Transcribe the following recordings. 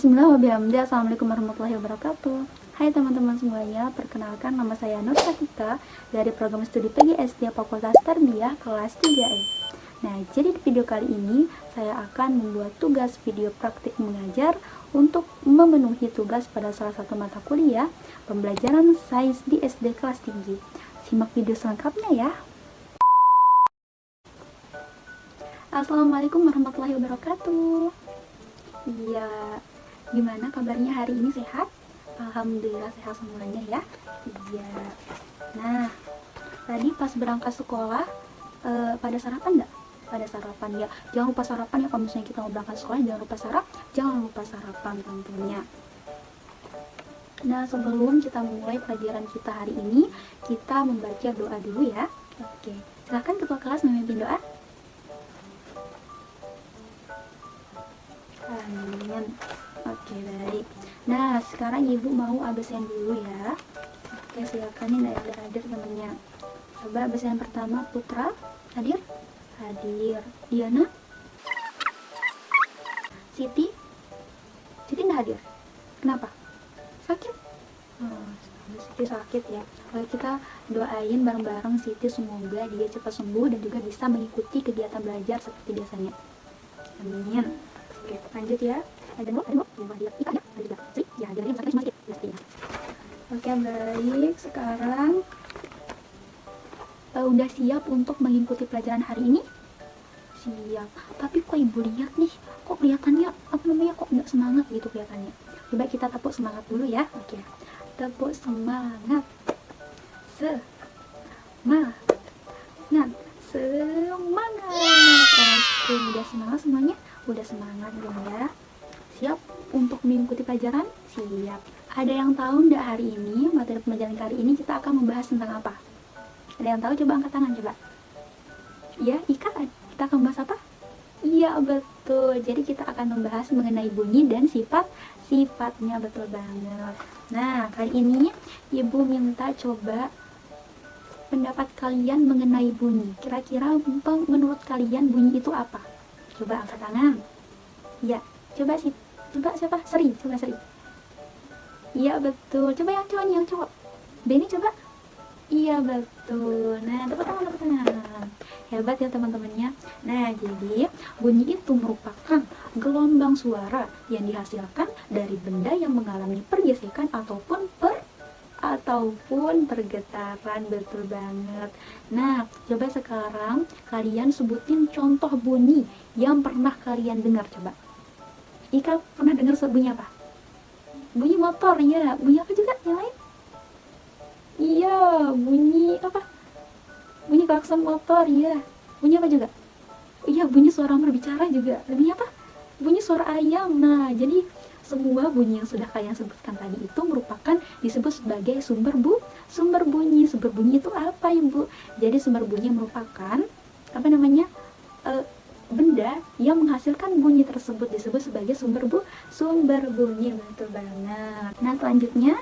Bismillahirrahmanirrahim. Assalamualaikum warahmatullahi wabarakatuh. Hai teman-teman semuanya, perkenalkan nama saya Nur Satika dari program studi PGSD Fakultas Tarbiyah kelas 3E. Nah, jadi di video kali ini saya akan membuat tugas video praktik mengajar untuk memenuhi tugas pada salah satu mata kuliah pembelajaran sains di SD kelas tinggi. Simak video selengkapnya ya. Assalamualaikum warahmatullahi wabarakatuh. Iya, gimana kabarnya hari ini, sehat? Alhamdulillah sehat semuanya ya. Iya. Nah, tadi pas berangkat sekolah pada sarapan nggak? Pada sarapan ya. Jangan lupa sarapan ya, kalau misalnya kita mau berangkat sekolah jangan lupa sarapan tentunya. Nah, sebelum kita memulai pelajaran kita hari ini, kita membaca doa dulu ya. Oke, silakan ketua kelas memimpin doa. Amin. Oke, baik. Nah, sekarang ibu mau absen dulu ya. Oke, silakan, ini ada hadir temennya. Coba absen pertama, Putra hadir? Hadir. Diana? Siti nggak hadir? Kenapa? Sakit? Siti sakit ya. Oke, kita doain bareng-bareng Siti, semoga dia cepat sembuh dan juga bisa mengikuti kegiatan belajar seperti biasanya. Amin. Oke, lanjut ya. Ada dia Ika ya, ada juga Sri ya, dia sakit cuma dikit pastinya. Oke, baik. Sekarang udah siap untuk mengikuti pelajaran hari ini? Siap. Tapi kok ibu lihat nih, kok kelihatannya kok nggak semangat gitu kelihatannya. Coba kita tepuk semangat dulu ya. Oke, tepuk semangat. Semangat. Oke, udah semangat semuanya? Udah semangat dong ya. Siap untuk mengikuti pelajaran? Siap. Ada yang tahu nggak hari ini, materi pembelajaran kali ini kita akan membahas tentang apa? Ada yang tahu? Coba angkat tangan coba. Ya, Ika, kita akan membahas apa? Iya, betul. Jadi kita akan membahas mengenai bunyi dan sifatnya, betul banget. Nah, kali ini ibu minta coba pendapat kalian mengenai bunyi. Kira-kira menurut kalian bunyi itu apa? Coba angkat tangan. Ya, coba siapa? Sri. Iya, betul. Coba yang cowok. Benny coba. Iya, betul. Nah, tepuk tangan. Hebat ya teman-temannya. Nah, jadi bunyi itu merupakan gelombang suara yang dihasilkan dari benda yang mengalami pergesekan ataupun pergetaran. Betul banget. Nah, coba sekarang kalian sebutin contoh bunyi yang pernah kalian dengar. Coba Ika pernah dengar bunyi apa? Bunyi motor ya. Bunyi apa juga yang lain? Iya, bunyi apa? Bunyi klakson motor ya. Bunyi apa juga? Iya, bunyi suara berbicara juga. Bunyi apa? Bunyi suara ayam. Nah, jadi semua bunyi yang sudah kalian sebutkan tadi itu merupakan disebut sebagai sumber bunyi. Sumber bunyi itu apa, Ibu? Jadi sumber bunyi merupakan benda yang menghasilkan bunyi tersebut disebut sebagai sumber bunyi. Betul banget. Nah, selanjutnya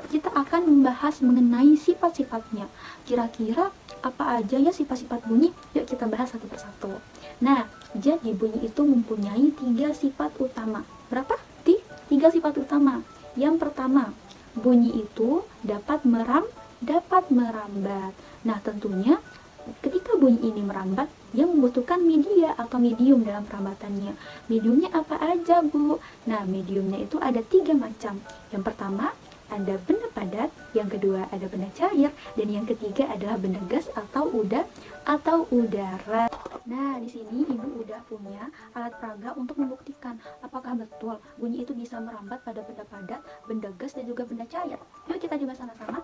kita akan membahas mengenai sifat-sifatnya. Kira-kira apa aja ya sifat-sifat bunyi? Yuk kita bahas satu persatu. Nah, jadi bunyi itu mempunyai 3 sifat utama. Berapa? 3 sifat utama. Yang pertama, bunyi itu dapat merambat. Nah, tentunya ketika bunyi ini merambat, dia membutuhkan media atau medium dalam perambatannya. Mediumnya apa aja, Bu? Nah, mediumnya itu ada 3 macam. Yang pertama, ada benda padat, yang kedua ada benda cair, dan yang ketiga adalah benda gas atau udara. Nah, di sini Ibu udah punya alat peraga untuk membuktikan apakah betul bunyi itu bisa merambat pada benda padat, benda gas, dan juga benda cair. Yuk kita coba sama-sama.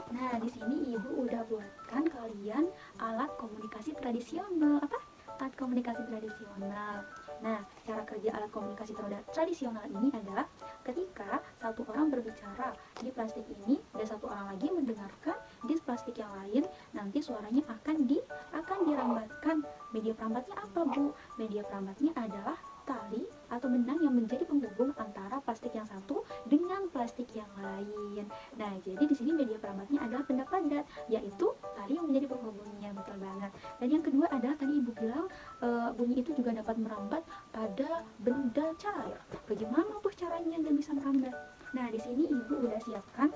Nah, di sini Ibu udah buatkan kalian alat komunikasi tradisional. Apa? Alat komunikasi tradisional. Nah, cara kerja alat komunikasi tradisional ini adalah ketika satu orang berbicara di plastik ini dan satu orang lagi mendengarkan di plastik yang lain, nanti suaranya akan dirambatkan. Media perambatnya apa, Bu? Media perambatnya adalah tali atau benang yang menjadi penghubung antara plastik yang satu dengan plastik yang lain. Nah, jadi di sini media perambatnya adalah benda padat, yaitu tali yang menjadi penghubungnya. Betul banget. Dan yang kedua adalah tadi Ibu bilang bunyi itu juga dapat merambat pada benda cair. Bagaimana tuh caranya? lainnya nggak bisa merambat. Nah, di sini ibu udah siapkan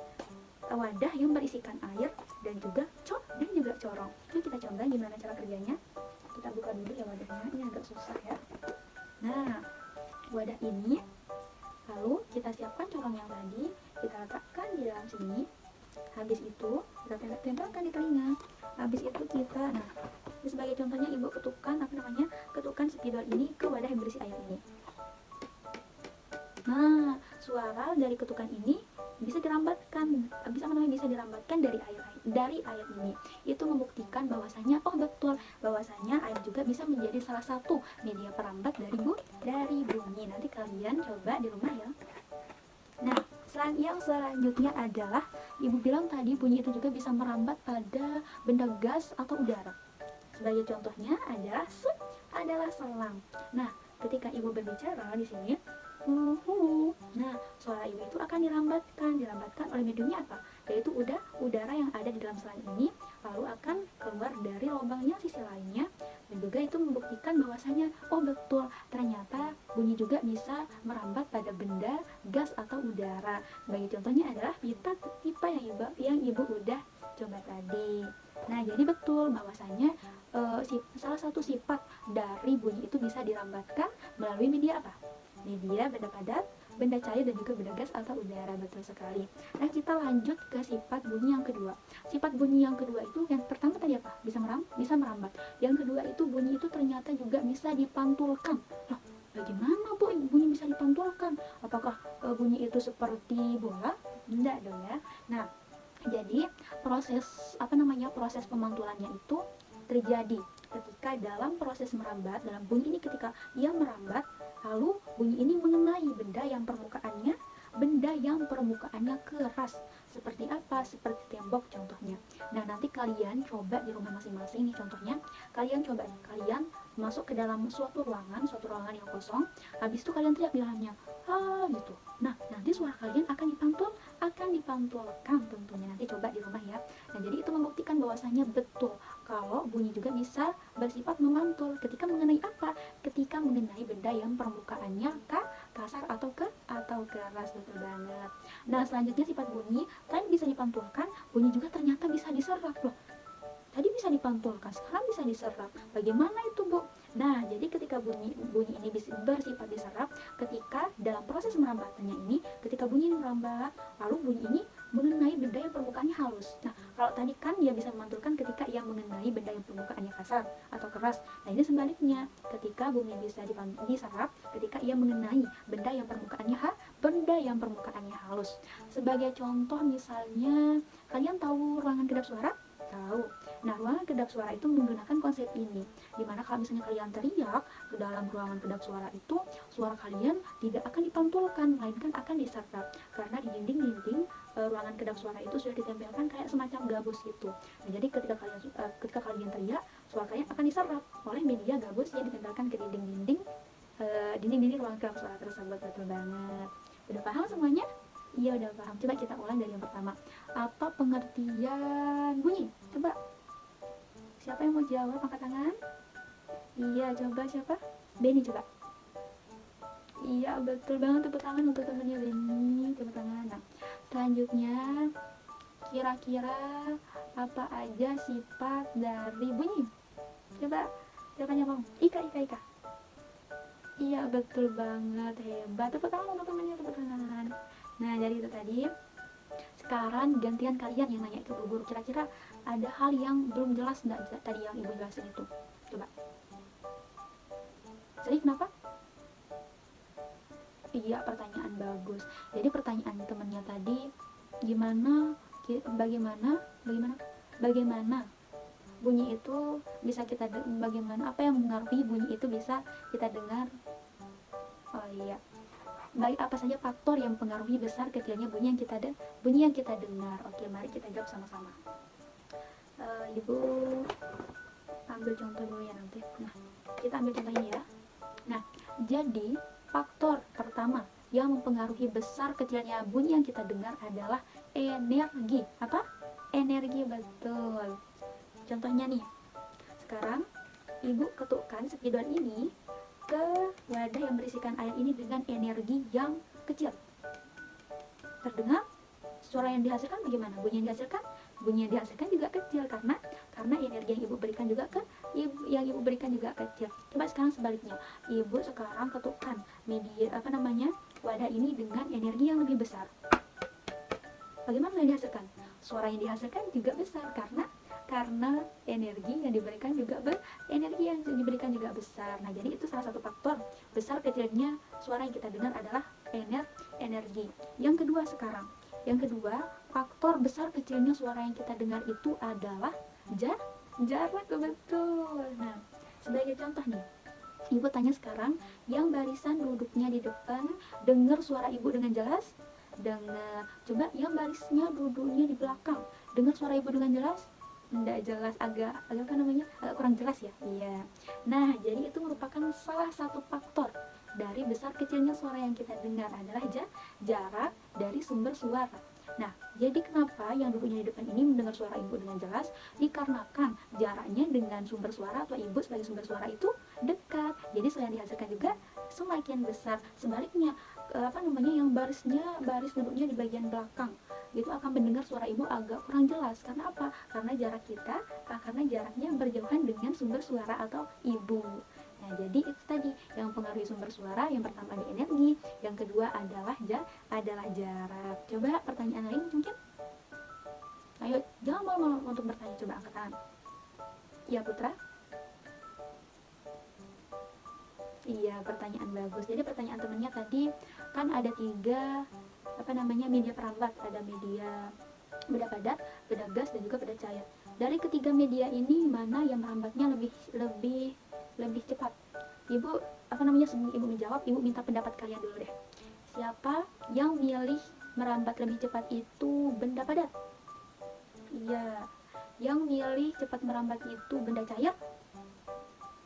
wadah yang berisikan air dan juga corong. Yuk kita coba gimana cara kerjanya. Kita buka dulu ya wadahnya, ini agak susah ya. Nah, wadah ini lalu kita siapkan corong yang tadi, kita letakkan di dalam sini. Habis itu kita tempelkan di telinga. Habis itu kita, nah, sebagai contohnya ibu ketukan spidol ini ke wadah yang berisi air ini. Nah, suara dari ketukan ini bisa dirambatkan dari air ini. Itu membuktikan bahwasanya betul bahwasanya air juga bisa menjadi salah satu media perambat dari bunyi. Nanti kalian coba di rumah ya. Nah, yang selanjutnya adalah ibu bilang tadi bunyi itu juga bisa merambat pada benda gas atau udara. Sebagai contohnya adalah selang. Nah, ketika ibu berbicara di sini, nah, suara ibu itu akan dirambatkan oleh mediumnya apa? Yaitu udara yang ada di dalam selang ini lalu akan keluar dari lubangnya sisi lainnya, dan juga itu membuktikan bahwasanya betul ternyata bunyi juga bisa merambat pada benda gas atau udara. Sebagai contohnya adalah pipa yang ibu udah coba tadi. Nah, jadi betul bahwasanya salah satu sifat dari bunyi itu bisa dirambatkan melalui media apa? Media benda padat, benda cair, dan juga benda gas atau udara. Betul sekali. Nah, kita lanjut ke sifat bunyi yang kedua. Sifat bunyi yang kedua itu, yang pertama tadi apa? Bisa merambat. Yang kedua itu bunyi itu ternyata juga bisa dipantulkan. Loh, bagaimana Bu bunyi bisa dipantulkan? Apakah bunyi itu seperti bola? Enggak dong ya. Nah, jadi proses pemantulannya itu terjadi ketika dalam proses merambat, dalam bunyi ini ketika ia merambat, lalu bunyi ini mengenai benda yang permukaannya keras. Seperti apa? Seperti tembok contohnya. Nah, nanti kalian coba di rumah masing-masing nih contohnya. Kalian masuk ke dalam suatu ruangan yang kosong. Habis itu kalian teriak di dalamnya, gitu. Nah, nanti suara kalian akan dipantulkan tentunya. Nanti coba di rumah ya. Nah, jadi itu membuktikan bahwasanya betul kalau bunyi juga bisa bersifat memantul ketika mengenai apa? Ketika mengenai benda yang permukaannya kasar atau keras. Betul banget. Nah, selanjutnya sifat bunyi tadi bisa dipantulkan, bunyi juga ternyata bisa diserap loh. Tadi bisa dipantulkan, sekarang bisa diserap. Bagaimana itu, Bu? Nah, jadi ketika bunyi ini bersifat diserap, ketika dalam proses merambatannya ini, ketika bunyi ini merambat, lalu bunyi ini mengenai benda yang permukaannya halus. Nah, kalau tadi kan dia bisa memantulkan ketika ia mengenai benda yang permukaannya kasar atau keras. Nah, ini sebaliknya, ketika bunyi bisa diserap, ketika ia mengenai benda yang permukaannya halus. Sebagai contoh misalnya, kalian tahu ruangan kedap suara? Tahu. Nah, ruangan kedap suara itu menggunakan konsep ini, dimana kalau misalnya kalian teriak ke dalam ruangan kedap suara itu, suara kalian tidak akan dipantulkan, melainkan akan diserap, karena di dinding ruangan kedap suara itu sudah ditempelkan kayak semacam gabus gitu. Nah, jadi ketika kalian teriak, suara kalian akan diserap oleh media gabus yang ditempelkan ke dinding ruangan kedap suara tersebut. Betul banget. Udah paham semuanya? Iya, udah paham. Coba kita ulang dari yang pertama. Apa pengertian bunyi? Coba. Siapa yang mau jawab? Angkat tangan. Iya, coba siapa? Benny, coba. Iya, betul banget. Tepuk tangan untuk temannya Benny. Tepuk tangan. Nah, selanjutnya, kira-kira apa aja sifat dari bunyi? Coba. Siapa nyambung? Ika. Iya, betul banget. Hebat. Tepuk tangan untuk temannya. Tepuk tangan. Nah, jadi itu tadi. Sekarang gantian kalian yang nanya ke Bu Guru. Kira-kira ada hal yang belum jelas enggak tadi yang Ibu jelasin itu? Coba. Jadi kenapa? Iya, pertanyaan bagus. Jadi pertanyaan temennya tadi, bagaimana bunyi itu bisa bagaimana apa yang mengaruhi bunyi itu bisa kita dengar? Oh iya. Baik, apa saja faktor yang mempengaruhi besar kecilnya bunyi yang kita dengar? Oke, mari kita jawab sama-sama. Ibu ambil contoh dulu ya nanti. Nah, kita ambil contohnya ya. Nah, jadi faktor pertama yang mempengaruhi besar kecilnya bunyi yang kita dengar adalah energi. Apa? Energi, betul. Contohnya nih, sekarang Ibu ketukkan spidol ini ke wadah yang berisikan air ini dengan energi yang kecil. Terdengar suara yang dihasilkan bagaimana? Bunyi yang dihasilkan juga kecil karena energi yang ibu berikan juga kecil. Coba sekarang sebaliknya, ibu sekarang ketukkan wadah ini dengan energi yang lebih besar. Bagaimana yang dihasilkan? Suara yang dihasilkan juga besar karena energi yang diberikan juga besar. Nah, jadi itu salah satu faktor besar kecilnya suara yang kita dengar adalah energi. Yang kedua, faktor besar kecilnya suara yang kita dengar itu adalah jarak. Betul. Nah, sebagai contoh nih, ibu tanya sekarang, yang barisan duduknya di depan dengar suara ibu dengan jelas? Dengar. Coba yang barisnya duduknya di belakang dengar suara ibu dengan jelas? Enggak jelas, agak kurang jelas ya. Iya. Nah, jadi itu merupakan salah satu faktor dari besar kecilnya suara yang kita dengar adalah jarak dari sumber suara. Nah, jadi kenapa yang duduknya di depan ini mendengar suara ibu dengan jelas? Dikarenakan jaraknya dengan sumber suara atau ibu sebagai sumber suara itu dekat. Jadi suara yang dihasilkan juga semakin besar. Sebaliknya, yang baris duduknya di bagian belakang itu akan mendengar suara ibu agak kurang jelas. Karena apa? Karena jaraknya berjauhan dengan sumber suara atau ibu. Nah, jadi itu tadi yang mempengaruhi sumber suara. Yang pertama di energi, yang kedua adalah jarak. Coba pertanyaan lain mungkin. Ayo, jangan malu untuk bertanya, coba angkat tangan. Iya, Putra. Iya, pertanyaan bagus. Jadi pertanyaan temennya tadi kan ada 3 media perambat, ada media benda padat, benda gas, dan juga benda cair. Dari ketiga media ini mana yang merambatnya lebih cepat? Ibu sebelum ibu menjawab, ibu minta pendapat kalian dulu deh. Siapa yang milih merambat lebih cepat itu benda padat? Iya. Yang milih cepat merambat itu benda cair?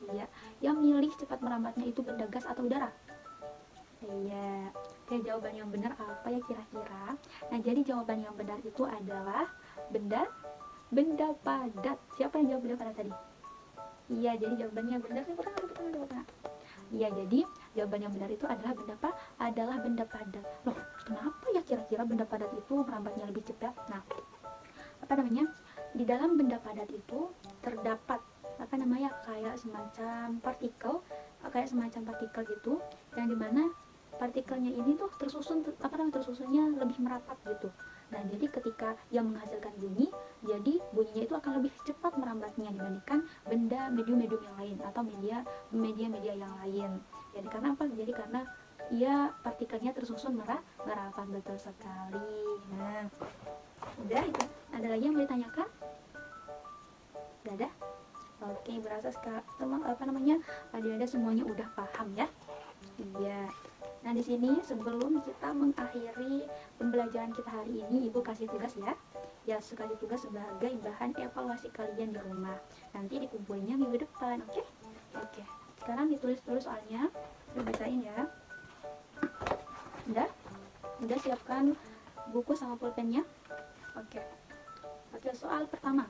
Iya. Yang milih cepat merambatnya itu benda gas atau udara? Iya. Oke, jawaban yang benar apa ya kira-kira? Nah, jadi jawaban yang benar itu adalah benda padat. Siapa yang jawab benda padat tadi? Iya, jadi jawabannya benar. Iya, jadi jawaban yang benar itu adalah benda padat. Loh, kenapa ya kira-kira benda padat itu merambatnya lebih cepat? Nah, di dalam benda padat itu terdapat kayak semacam partikel gitu, yang dimana partikelnya ini tuh tersusunnya lebih merapat gitu. Nah, jadi ketika yang menghasilkan bunyi, jadi bunyinya itu akan lebih cepat merambatnya dibandingkan benda medium yang lain atau media yang lain. Jadi karena apa? Jadi karena partikelnya tersusun merapat. Betul sekali. Nah, udah itu. Ada lagi yang mau ditanyakan? Udah ada? Oke, berasa sekarang adik-adik semuanya udah paham ya? Iya. Nah, di sini sebelum kita mengakhiri pembelajaran kita hari ini, Ibu kasih tugas ya. Ya, kasih tugas sebagai bahan evaluasi kalian di rumah. Nanti dikumpulinnya minggu depan, oke? Oke. Sekarang ditulis dulu soalnya. Bacain ya. Udah siapkan buku sama pulpennya? Oke. Oke, soal pertama.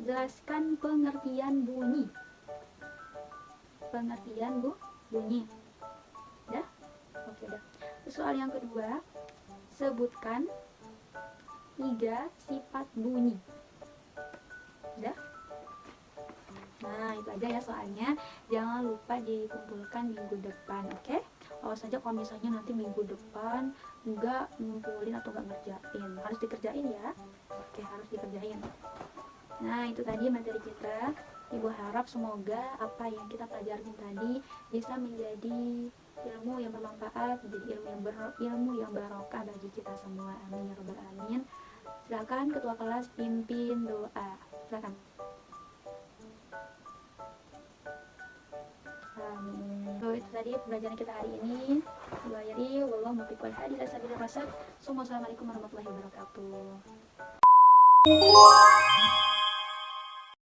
Jelaskan pengertian bunyi. Bunyi. Udah? Oke, udah. Soal yang kedua, sebutkan 3 sifat bunyi. Udah? Nah, itu aja ya soalnya. Jangan lupa dikumpulkan minggu depan, oke? Awas saja kalau misalnya nanti minggu depan enggak ngumpulin atau enggak ngerjain. Harus dikerjain ya. Oke, harus dikerjain. Nah, itu tadi materi kita. Ibu harap semoga apa yang kita pelajarin tadi bisa menjadi ilmu yang bermanfaat, menjadi ilmu yang barokah bagi kita semua. Amin ya rabbal alamin. Silakan ketua kelas pimpin doa. Silakan. Amin. So, itu tadi pembelajaran kita hari ini. Wallahu muwaffiq wal hadi ila sabilir rasyad. Assalamualaikum warahmatullahi wabarakatuh.